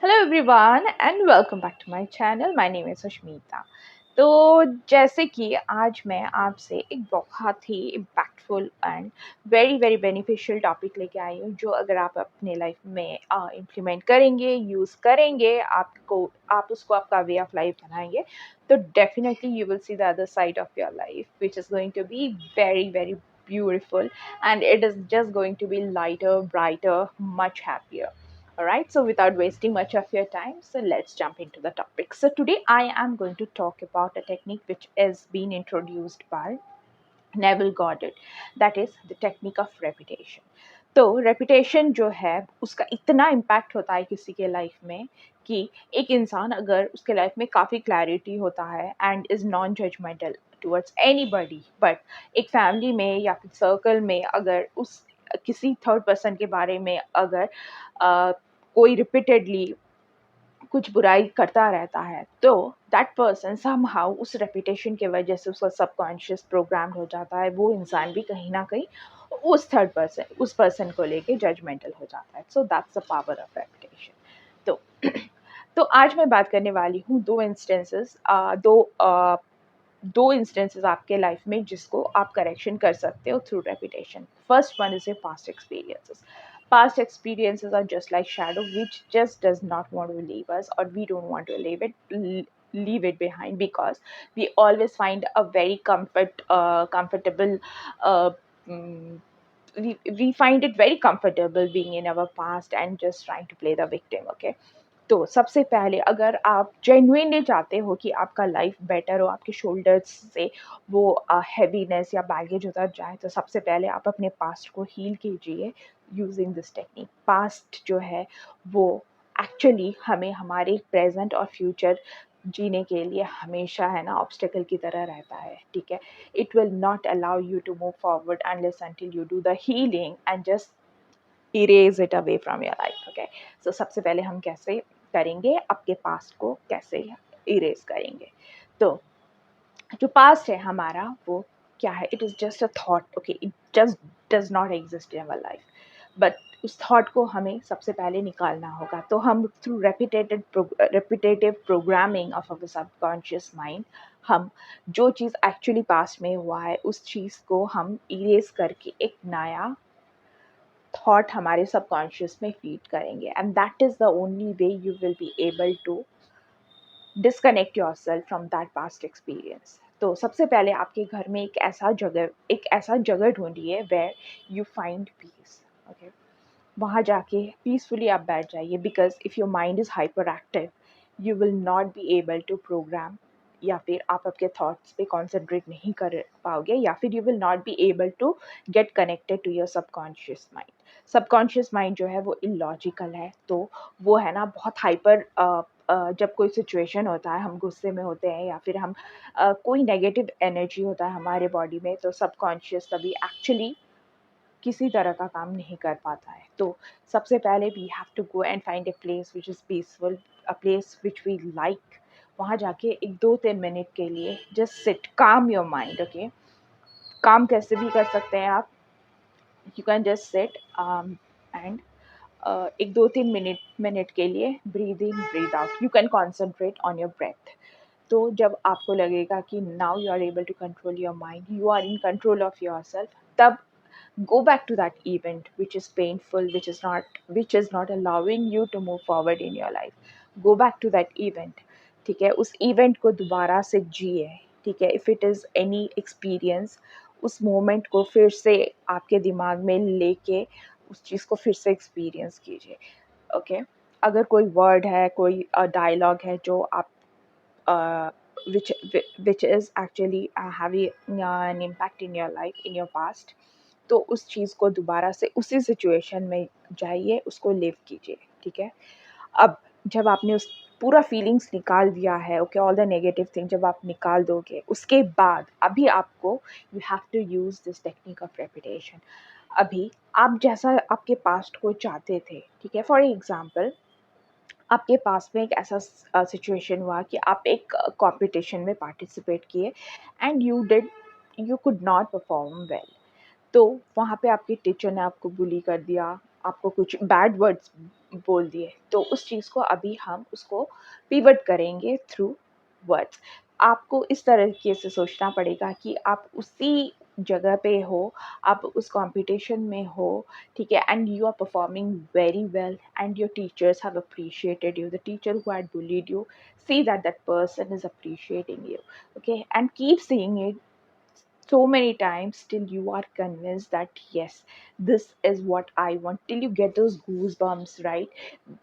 Hello everyone and welcome back to my channel. My name is Sushmita. तो जैसे कि आज मैं आपसे एक बहुत ही impactful and very very beneficial topic लेके आई हूँ, जो अगर आप अपने लाइफ में इम्प्लीमेंट करेंगे, यूज़ करेंगे, आप उसको आपका वे ऑफ लाइफ बनाएंगे, तो definitely you will see the other side of your life which is going to be very very beautiful, and it is just going to be lighter, brighter, much happier. All right, so without wasting much of your time, so let's jump into the topic. So today I am going to talk about a technique which has been introduced by Neville Goddard, that is the technique of repetition. तो repetition जो है उसका इतना impact होता है किसी के life में कि एक इंसान अगर उसके लाइफ में काफ़ी क्लैरिटी होता है and is non judgemental towards anybody, but एक फैमिली में या फिर सर्कल में अगर उस किसी थर्ड पर्सन के बारे में अगर कोई रिपीटेडली कुछ बुराई करता रहता है, तो दैट पर्सन समहाउ उस रेपुटेशन की वजह से उसका सबकॉन्शियस प्रोग्राम्ड हो जाता है। वो इंसान भी कहीं ना कहीं उस थर्ड पर्सन उस पर्सन को लेके जजमेंटल हो जाता है। So that's the power of reputation. तो तो आज मैं बात करने वाली हूँ दो इंस्टेंसेस आपके लाइफ में जिसको आप करेक्शन कर सकते हो through reputation. First one is a past experiences. Past experiences are just like shadow which just does not want to leave us, or we don't want to leave it behind, because we always find a very comfortable uh, mm, we find it very comfortable being in our past and just trying to play the victim. Okay, तो सबसे पहले अगर आप genuinely चाहते हो कि आपका life better हो, आपके शोल्डर्स से वो हैवीनेस या बैगेज उतर जाए, तो सबसे पहले आप अपने पास्ट को हील कीजिए यूजिंग दिस टेक्निक। पास्ट जो है वो एक्चुअली हमें हमारे प्रेजेंट और फ्यूचर जीने के लिए हमेशा है ना ऑब्स्टेकल की तरह रहता है। ठीक है, it will not allow you to move forward unless until you do the healing and just erase it away from your life. Okay, so सबसे पहले हम कैसे करेंगे, आपके पास्ट को कैसे इरेज करेंगे। तो जो पास्ट है हमारा वो क्या है, it is just a thought. Okay, it just does not exist in our life, but उस थॉट को हमें सबसे पहले निकालना होगा। तो हम through repetitive programming of our subconscious mind, हम जो चीज़ एक्चुअली पास्ट में हुआ है उस चीज़ को हम इरेज करके एक नया थॉट हमारे सबकॉन्शियस में फीड करेंगे, and that is the only way you will be able to disconnect yourself from that past experience. तो सबसे पहले आपके घर में एक ऐसा जगह ढूंढिए where you find peace. Okay, वहाँ जाके पीसफुली आप बैठ जाइए, because if your mind is hyperactive you will not be able to program, या फिर आप आपके थॉट्स पे कॉन्सेंट्रेट नहीं कर पाओगे, या फिर you will not be able to get connected to your subconscious mind. Subconscious mind जो है वो इलॉजिकल है, तो वो है ना बहुत हाइपर जब कोई सिचुएशन होता है, हम गुस्से में होते हैं या फिर हम कोई नेगेटिव एनर्जी होता है हमारे बॉडी में, तो सबकॉन्शियस तभी एक्चुअली किसी तरह का काम नहीं कर पाता है। तो सबसे पहले we have to go and find a place which is peaceful, a place which we like. वहाँ जाके एक 2-3 मिनट के लिए just sit, calm your mind. Okay, calm कैसे भी कर सकते हैं आप, you can just sit and एक 2-3 मिनट के लिए breathe in breathe out, you can concentrate on your breath. तो जब आपको लगेगा कि now you are able to control your mind, you are in control of yourself, तब go back to that event which is painful, which is not allowing you to move forward in your life. Go back to that event. ठीक है, उस event को दोबारा से जिए। ठीक है, if it is any experience, उस मोमेंट को फिर से आपके दिमाग में लेके उस चीज़ को फिर से एक्सपीरियंस कीजिए। ओके, अगर कोई वर्ड है, कोई डायलॉग है जो आप which which is actually having an impact in your life, in your past, तो उस चीज़ को दोबारा से उसी सिचुएशन में जाइए, उसको लिव कीजिए। ठीक है, अब जब आपने उस पूरा फीलिंग्स निकाल दिया है, okay, all the negative thing जब आप निकाल दोगे, उसके बाद अभी आपको you have to use this technique of repetition. अभी आप जैसा आपके पास्ट को चाहते थे, ठीक है, फॉर एग्जांपल आपके पास में एक ऐसा सिचुएशन हुआ कि आप एक कॉम्पिटिशन में पार्टिसिपेट किए and you could not perform well. तो वहाँ पे आपके टीचर ने आपको बुली कर दिया, आपको कुछ बैड वर्ड्स बोल दिए, तो उस चीज़ को अभी हम उसको पिवट करेंगे थ्रू वर्ड्स। आपको इस तरीके से सोचना पड़ेगा कि आप उसी जगह पे हो, आप उस कॉम्पिटिशन में हो, ठीक है, and you are performing very well and your teachers have appreciated you. The teacher who had bullied you, see that that person is appreciating you, okay, and keep saying it so many times till you are convinced that yes, this is what I want, till you get those goosebumps, right?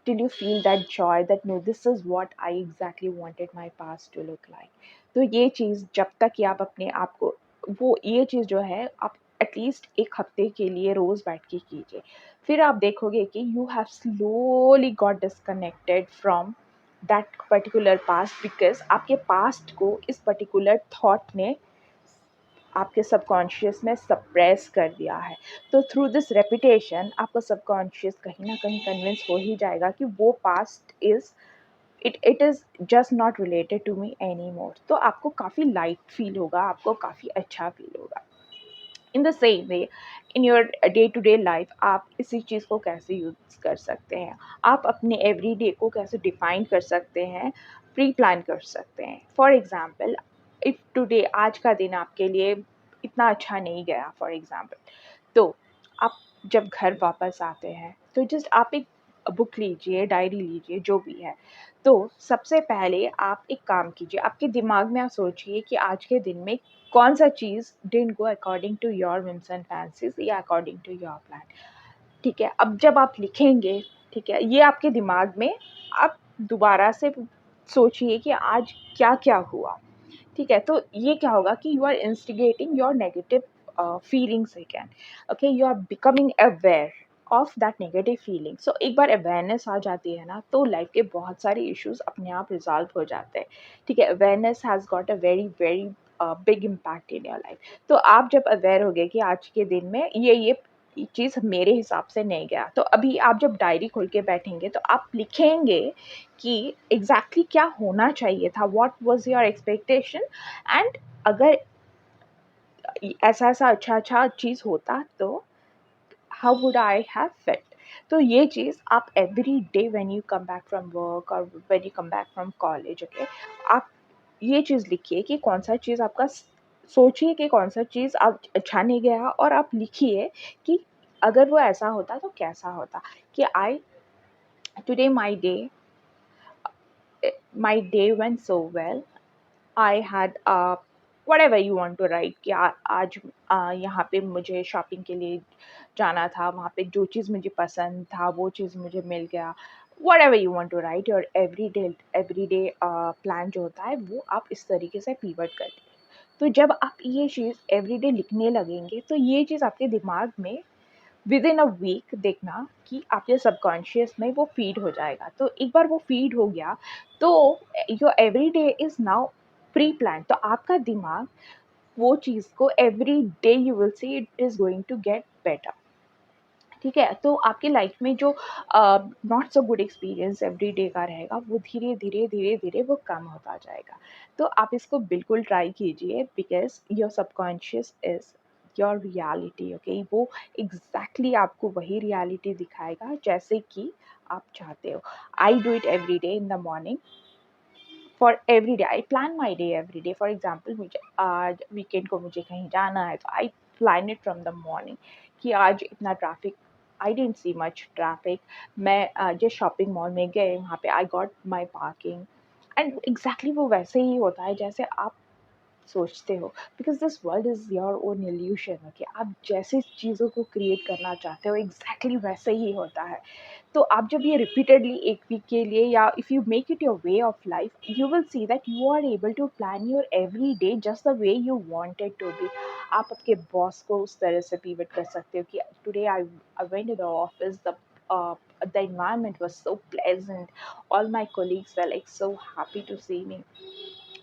Till you feel that joy that no, this is what I exactly wanted my past to look like. तो ये चीज़ जब तक कि आप अपने आप को, वो ये चीज़ जो है आप एटलीस्ट एक हफ्ते के लिए रोज़ बैठ के कीजिए, फिर आप देखोगे कि you have slowly got disconnected from that particular past, because आपके पास्ट को इस पर्टिकुलर थॉट ने आपके सबकॉन्शियस में सप्रेस कर दिया है। तो थ्रू दिस रेपिटेशन आपका सबकॉन्शियस कहीं ना कहीं कन्विंस हो ही जाएगा कि वो past is, it is just not related to me any more. तो आपको काफ़ी लाइट फील होगा, आपको काफ़ी अच्छा फील होगा। In the same way in your day to day life आप इसी चीज़ को कैसे यूज़ कर सकते हैं, आप अपने एवरी डे को कैसे डिफाइन कर सकते हैं, प्री प्लान कर सकते हैं। फॉर एग्ज़ाम्पल, इफ़ टुडे आज का दिन आपके लिए इतना अच्छा नहीं गया फॉर एग्ज़ाम्पल, तो आप जब घर वापस आते हैं तो जस्ट आप एक बुक लीजिए, डायरी लीजिए, जो भी है। तो सबसे पहले आप एक काम कीजिए, आपके दिमाग में आप सोचिए कि आज के दिन में कौन सा चीज़ didn't go according to your whims and fancies या अकॉर्डिंग टू योर प्लान, ठीक है। अब जब आप लिखेंगे, ठीक है, ये आपके दिमाग में आप दोबारा से सोचिए कि आज क्या क्या हुआ, ठीक है। तो ये क्या होगा कि you are instigating your negative feelings again, okay, you are becoming aware of that negative feeling. So एक बार अवेयरनेस आ जाती है ना, तो लाइफ के बहुत सारे इश्यूज अपने आप रिजॉल्व हो जाते हैं, ठीक है। Awareness has got a very very big impact in your life. तो आप जब अवेयर हो गए कि आज के दिन में ये चीज़ मेरे हिसाब से नहीं गया, तो अभी आप जब डायरी खोल के बैठेंगे तो आप लिखेंगे कि एग्जैक्टली क्या होना चाहिए था, what was your expectation, and अगर ऐसा ऐसा अच्छा अच्छा चीज़ होता तो how would I have felt. तो ये चीज़ आप every day when you come back from work और when you come back from college, okay, आप ये चीज़ लिखिए कि कौन सा चीज़ आपका सोचिए कि कौन सा चीज़ आप अच्छा नहीं गया, और आप लिखिए कि अगर वो ऐसा होता तो कैसा होता, कि I today my day went so well, I had whatever you want to write कि आज यहाँ पे मुझे शॉपिंग के लिए जाना था, वहाँ पे जो चीज़ मुझे पसंद था वो चीज़ मुझे मिल गया। whatever you want to write, your everyday plan जो होता है वो आप इस तरीके से पीवट करते हैं। तो जब आप ये चीज़ एवरीडे लिखने लगेंगे तो ये चीज़ आपके दिमाग में विद इन अ वीक देखना कि आपके सबकॉन्शियस में वो फीड हो जाएगा। तो एक बार वो फीड हो गया तो your every day is now pre plan. तो आपका दिमाग वो चीज़ को every day you will see it is going to get better, ठीक है। तो आपकी लाइफ में जो not so good experience every day का रहेगा वो धीरे धीरे धीरे धीरे वो कम होता जाएगा। तो आप इसको बिल्कुल ट्राई कीजिए, because your subconscious is your reality, okay. वो एग्जैक्टली आपको वही रियलिटी दिखाएगा जैसे कि आप चाहते हो। I do it every day in the morning, for every day I plan my day every day. For example, मुझे आज वीकेंड को मुझे कहीं जाना है तो I plan it from the morning कि आज इतना ट्रैफिक, आई डेंट सी मच ट्रैफिक, मैं जिस शॉपिंग मॉल में गए वहाँ पे I got my parking, and exactly वो वैसे ही होता है जैसे आप सोचते हो, because this world is your own evolution, okay. आप जैसे चीज़ों को क्रिएट करना चाहते हो एग्जैक्टली वैसे ही होता है। तो आप जब ये रिपीटेडली एक वीक के लिए, या if you make it your way of life, you will see that you are able to plan your every day just the way you wanted to be. आप आपके बॉस को उस तरह से पिवट कर सकते हो कि today I went to the office, the environment was so pleasant, all my colleagues were like so happy to see me,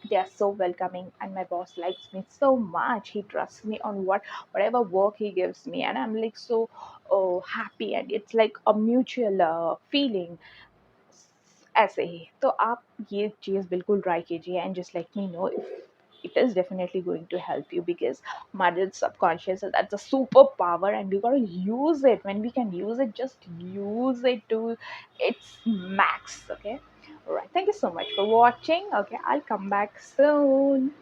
they are so welcoming, and my boss likes me so much, he trusts me on whatever work he gives me, and I'm like so happy, and it's like a mutual feeling। ऐसे ही तो आप ये चीज़ बिल्कुल try कीजिए, and just let me know it is definitely going to help you, because mother subconscious, that's a superpower, and we gotta use it. When we can use it, just use it to its max. Okay, all right, thank you so much for watching. Okay, I'll come back soon.